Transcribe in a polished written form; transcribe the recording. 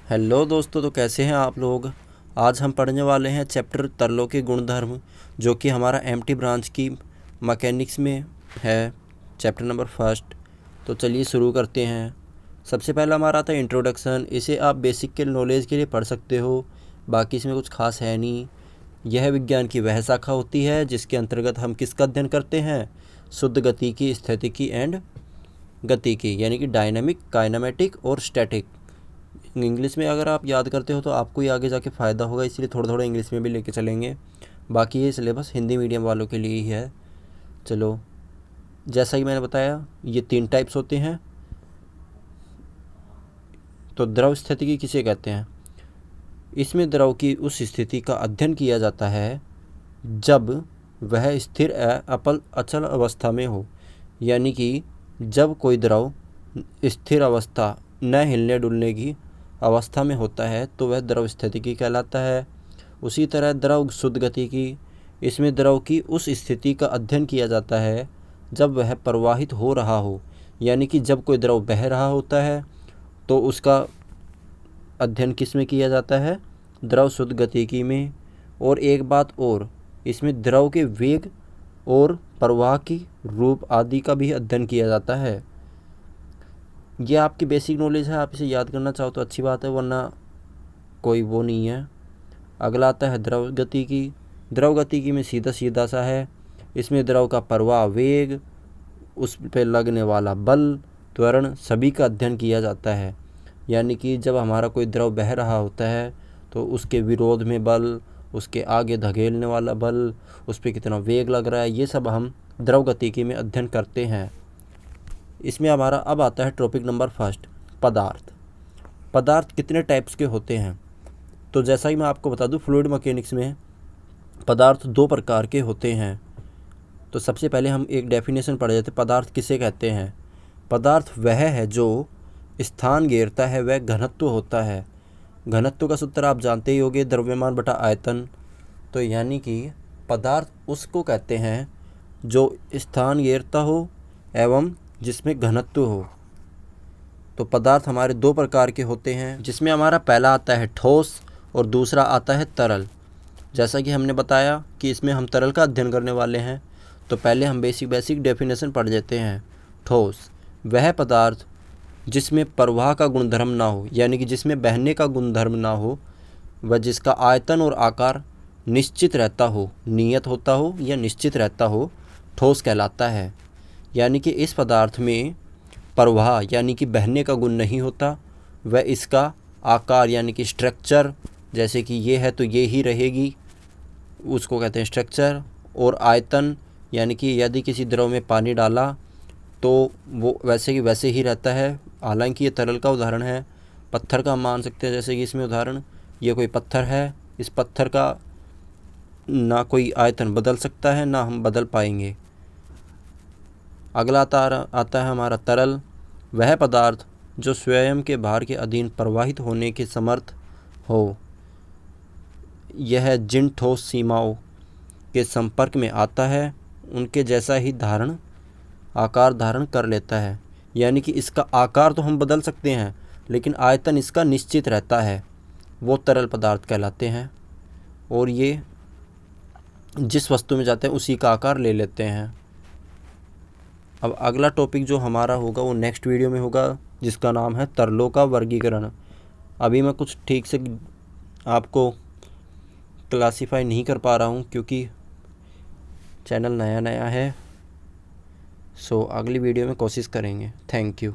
Hello दोस्तों, तो कैसे हैं आप लोग। आज हम पढ़ने वाले हैं चैप्टर तरलों के गुणधर्म, जो कि हमारा एमटी ब्रांच की मैकेनिक्स में है, चैप्टर नंबर फर्स्ट। तो चलिए शुरू करते हैं। सबसे पहला हमारा आता है इंट्रोडक्शन। इसे आप बेसिक के नॉलेज के लिए पढ़ सकते हो, बाकी इसमें कुछ खास है नहीं। यह विज्ञान की वह शाखा होती है जिसके अंतर्गत हम किसका अध्ययन करते हैं, शुद्ध गतिकी, स्थितिकी एंड गतिकी, यानी कि डायनामिक, काइनेमेटिक और स्टैटिक। इंग्लिश में अगर आप याद करते हो तो आपको ही आगे जाके फ़ायदा होगा, इसलिए थोड़ा थोड़ा इंग्लिश में भी लेके चलेंगे। बाकी ये सिलेबस हिंदी मीडियम वालों के लिए ही है। चलो, जैसा कि मैंने बताया, ये 3 टाइप्स होते हैं। तो द्रव स्थितिकी किसे कहते हैं? इसमें द्रव की उस स्थिति का अध्ययन किया जाता है जब वह स्थिर अचल अवस्था में हो, यानी कि जब कोई द्रव स्थिर अवस्था, न हिलने डुलने की अवस्था में होता है तो वह द्रव स्थितिकी कहलाता है। उसी तरह द्रव शुद्ध गतिकी, इसमें द्रव की उस स्थिति का अध्ययन किया जाता है जब वह प्रवाहित हो रहा हो, यानी कि जब कोई द्रव बह रहा होता है तो उसका अध्ययन किस में किया जाता है, द्रव शुद्ध गतिकी में। और एक बात और, इसमें द्रव के वेग और प्रवाह की रूप आदि का भी अध्ययन किया जाता है। यह आपकी बेसिक नॉलेज है, आप इसे याद करना चाहो तो अच्छी बात है, वरना कोई वो नहीं है। अगला आता है द्रव गतिकी। द्रव गतिकी में सीधा सीधा सा है। इसमें द्रव का प्रवाह, वेग, उस पे लगने वाला बल, त्वरण सभी का अध्ययन किया जाता है। यानी कि जब हमारा कोई द्रव बह रहा होता है तो उसके विरोध में बल, उसके आगे धकेलने वाला बल, उस पर कितना वेग लग रहा है, ये सब हम द्रव गतिकी में अध्ययन करते हैं। इसमें हमारा अब आता है टॉपिक नंबर फर्स्ट, पदार्थ। पदार्थ कितने टाइप्स के होते हैं? तो जैसा ही मैं आपको बता दूं, फ्लूइड मैकेनिक्स में पदार्थ 2 प्रकार के होते हैं। तो सबसे पहले हम एक डेफिनेशन पढ़ जाते हैं, पदार्थ किसे कहते हैं। पदार्थ वह है जो स्थान घेरता है, वह घनत्व होता है। घनत्व का सूत्र आप जानते ही होंगे, द्रव्यमान बटा आयतन। तो यानी कि पदार्थ उसको कहते हैं जो स्थान घेरता हो एवं जिसमें घनत्व हो। तो पदार्थ हमारे 2 प्रकार के होते हैं, जिसमें हमारा पहला आता है ठोस और दूसरा आता है तरल। जैसा कि हमने बताया कि इसमें हम तरल का अध्ययन करने वाले हैं, तो पहले हम बेसिक डेफिनेशन पढ़ लेते हैं। ठोस वह पदार्थ जिसमें प्रवाह का गुणधर्म ना हो, यानी कि जिसमें बहने का गुणधर्म ना हो, व जिसका आयतन और आकार निश्चित रहता हो, नियत होता हो या निश्चित रहता हो, ठोस कहलाता है। यानी कि इस पदार्थ में प्रवाह यानी कि बहने का गुण नहीं होता, वह इसका आकार यानी कि स्ट्रक्चर, जैसे कि ये है तो ये ही रहेगी, उसको कहते हैं स्ट्रक्चर। और आयतन यानी कि यदि किसी द्रव में पानी डाला तो वो वैसे कि वैसे ही रहता है। हालांकि ये तरल का उदाहरण है, पत्थर का हम मान सकते हैं, जैसे कि इसमें उदाहरण ये कोई पत्थर है, इस पत्थर का ना कोई आयतन बदल सकता है ना हम बदल पाएंगे। अगला आता है हमारा तरल, वह पदार्थ जो स्वयं के भार के अधीन प्रवाहित होने के समर्थ हो। यह जिन ठोस सीमाओं के संपर्क में आता है उनके जैसा ही आकार धारण कर लेता है। यानी कि इसका आकार तो हम बदल सकते हैं लेकिन आयतन इसका निश्चित रहता है, वो तरल पदार्थ कहलाते हैं। और ये जिस वस्तु में जाते हैं उसी का आकार ले लेते हैं। अब अगला टॉपिक जो हमारा होगा वो नेक्स्ट वीडियो में होगा, जिसका नाम है तरलों का वर्गीकरण। अभी मैं कुछ ठीक से आपको क्लासीफाई नहीं कर पा रहा हूँ क्योंकि चैनल नया है। सो अगली वीडियो में कोशिश करेंगे। Thank you.